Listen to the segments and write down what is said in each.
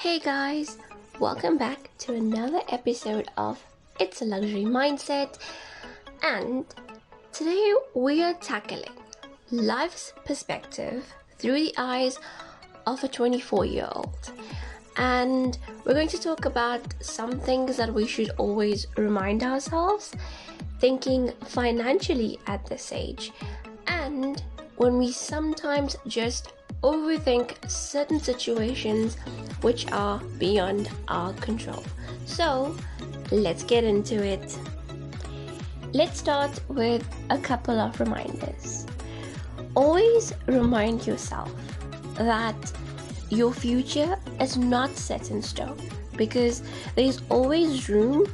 Hey guys, welcome back to another episode of It's a Luxury Mindset, and today we are tackling life's perspective through the eyes of a 24-year-old. And we're going to talk about some things that we should always remind ourselves, thinking financially at this age, and when we sometimes just overthink certain situations which are beyond our control. So let's get into it. Let's start with a couple of reminders. Always remind yourself that your future is not set in stone, because there's always room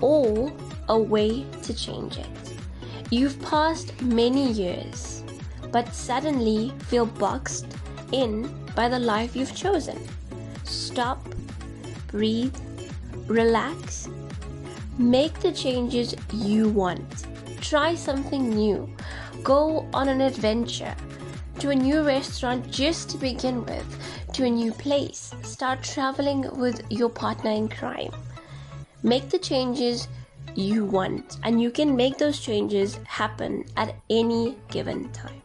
or a way to change it. You've passed many years, but suddenly feel boxed in by the life you've chosen. Stop, breathe, relax, make the changes you want. Try something new. Go on an adventure, to a new restaurant just to begin with, to a new place. Start traveling with your partner in crime. Make the changes you want, and you can make those changes happen at any given time.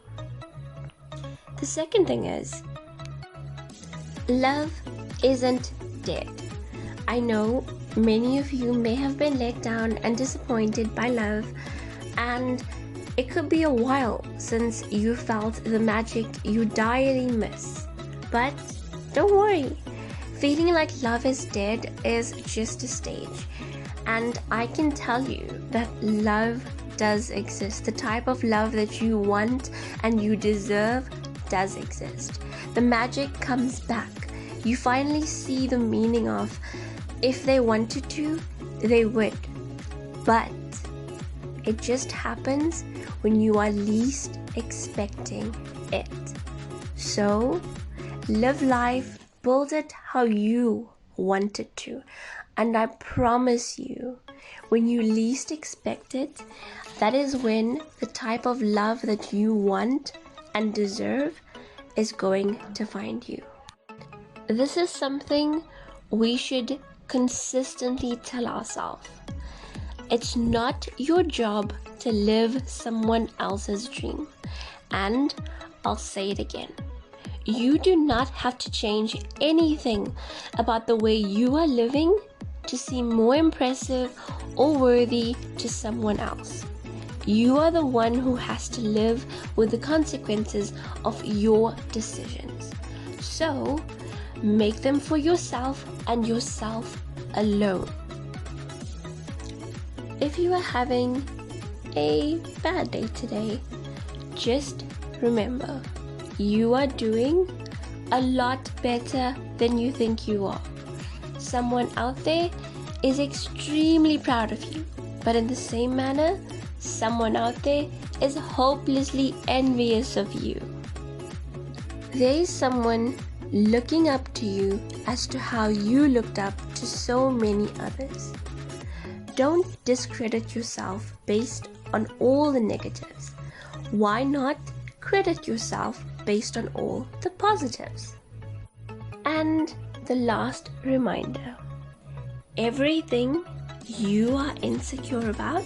The second thing is, love isn't dead. I know many of you may have been let down and disappointed by love, and it could be a while since you felt the magic you direly miss. But don't worry, feeling like love is dead is just a stage, and I can tell you that love does exist. The type of love that you want and you deserve does exist. The magic comes back. You finally see the meaning of, if they wanted to, they would. But it just happens when you are least expecting it. So live life, build it how you want it to. And I promise you, when you least expect it, that is when the type of love that you want and deserve is going to find you. This is something we should consistently tell ourselves. It's not your job to live someone else's dream. And I'll say it again. You do not have to change anything about the way you are living to seem more impressive or worthy to someone else. You are the one who has to live with the consequences of your decisions. So, make them for yourself and yourself alone. If you are having a bad day today, just remember, you are doing a lot better than you think you are. Someone out there is extremely proud of you, but in the same manner, someone out there is hopelessly envious of you. There is someone looking up to you as to how you looked up to so many others. Don't discredit yourself based on all the negatives. Why not credit yourself based on all the positives? And the last reminder, everything you are insecure about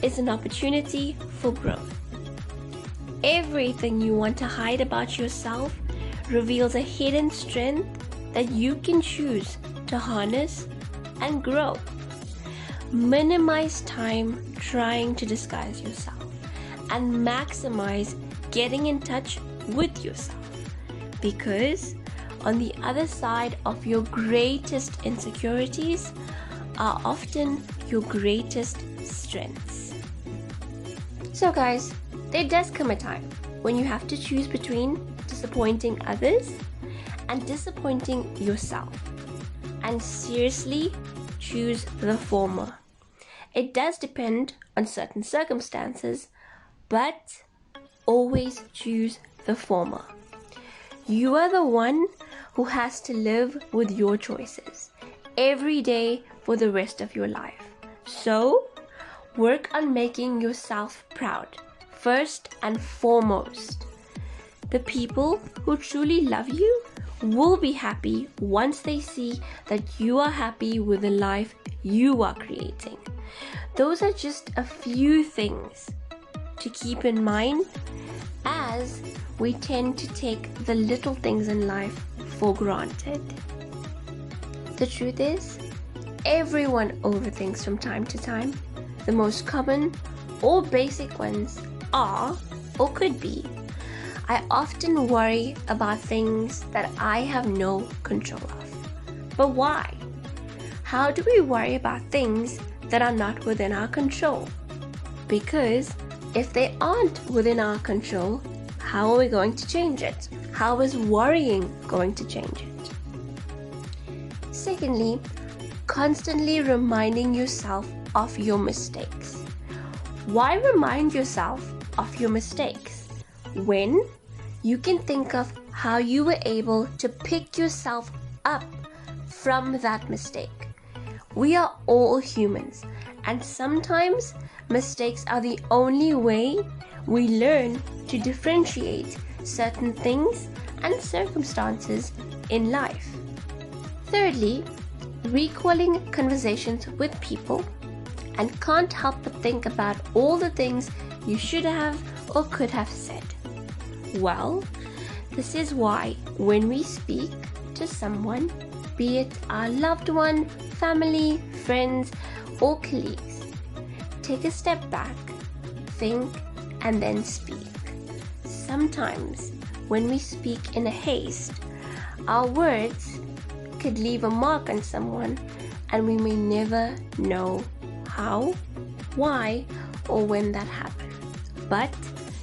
is an opportunity for growth. Everything you want to hide about yourself reveals a hidden strength that you can choose to harness and grow. Minimize time trying to disguise yourself and maximize getting in touch with yourself, because on the other side of your greatest insecurities are often your greatest strengths. So guys, there does come a time when you have to choose between disappointing others and disappointing yourself. And seriously, choose the former. It does depend on certain circumstances, but always choose the former. You are the one who has to live with your choices every day for the rest of your life. So, work on making yourself proud, first and foremost. The people who truly love you will be happy once they see that you are happy with the life you are creating. Those are just a few things to keep in mind, as we tend to take the little things in life for granted. The truth is, everyone overthinks from time to time. The most common or basic ones are, or could be, I often worry about things that I have no control of. But why? How do we worry about things that are not within our control? Because if they aren't within our control, how are we going to change it? How is worrying going to change it? Secondly, constantly reminding yourself of your mistakes. Why remind yourself of your mistakes when you can think of how you were able to pick yourself up from that mistake? We are all humans, and sometimes mistakes are the only way we learn to differentiate certain things and circumstances in life. Thirdly, recalling conversations with people and can't help but think about all the things you should have or could have said. Well, this is why when we speak to someone, be it our loved one, family, friends, or colleagues, take a step back, think, and then speak. Sometimes when we speak in a haste, our words could leave a mark on someone, and we may never know how, why, or when that happened. But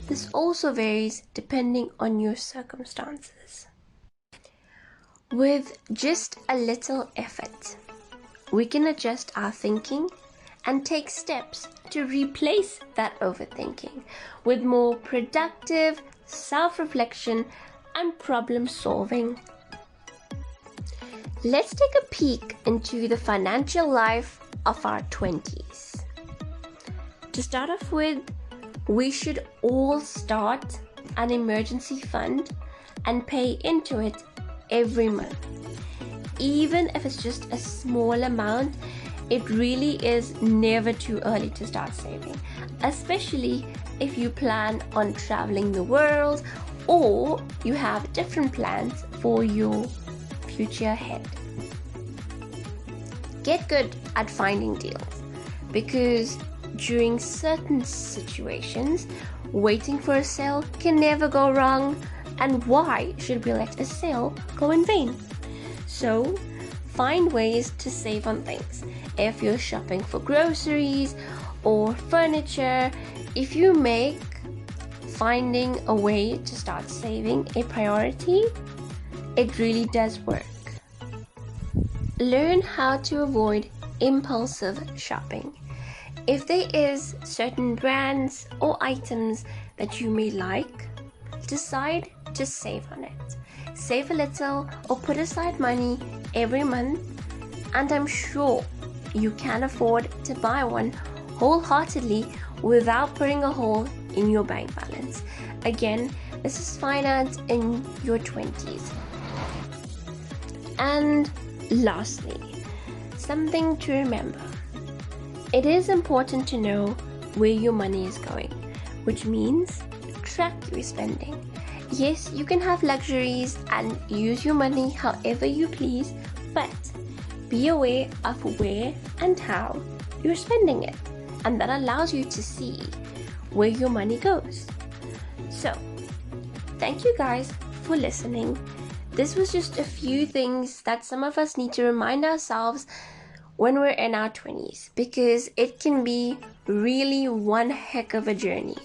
this also varies depending on your circumstances. With just a little effort, we can adjust our thinking and take steps to replace that overthinking with more productive self-reflection and problem solving. Let's take a peek into the financial life of our 20s. To start off with, we should all start an emergency fund and pay into it every month. Even if it's just a small amount, it really is never too early to start saving, especially if you plan on traveling the world or you have different plans for your future ahead. Get good at finding deals, because during certain situations, waiting for a sale can never go wrong, and why should we let a sale go in vain? So, find ways to save on things. If you're shopping for groceries or furniture, if you make finding a way to start saving a priority, it really does work. Learn how to avoid impulsive shopping. If there is certain brands or items that you may like, decide to save on it. Save a little or put aside money every month, and I'm sure you can afford to buy one wholeheartedly without putting a hole in your bank balance. Again, this is finance in your 20s. And lastly, something to remember. It is important to know where your money is going, which means track your spending. Yes, you can have luxuries and use your money however you please, but be aware of where and how you're spending it, and that allows you to see where your money goes. So, thank you guys for listening. This was just a few things that some of us need to remind ourselves when we're in our 20s, because it can be really one heck of a journey.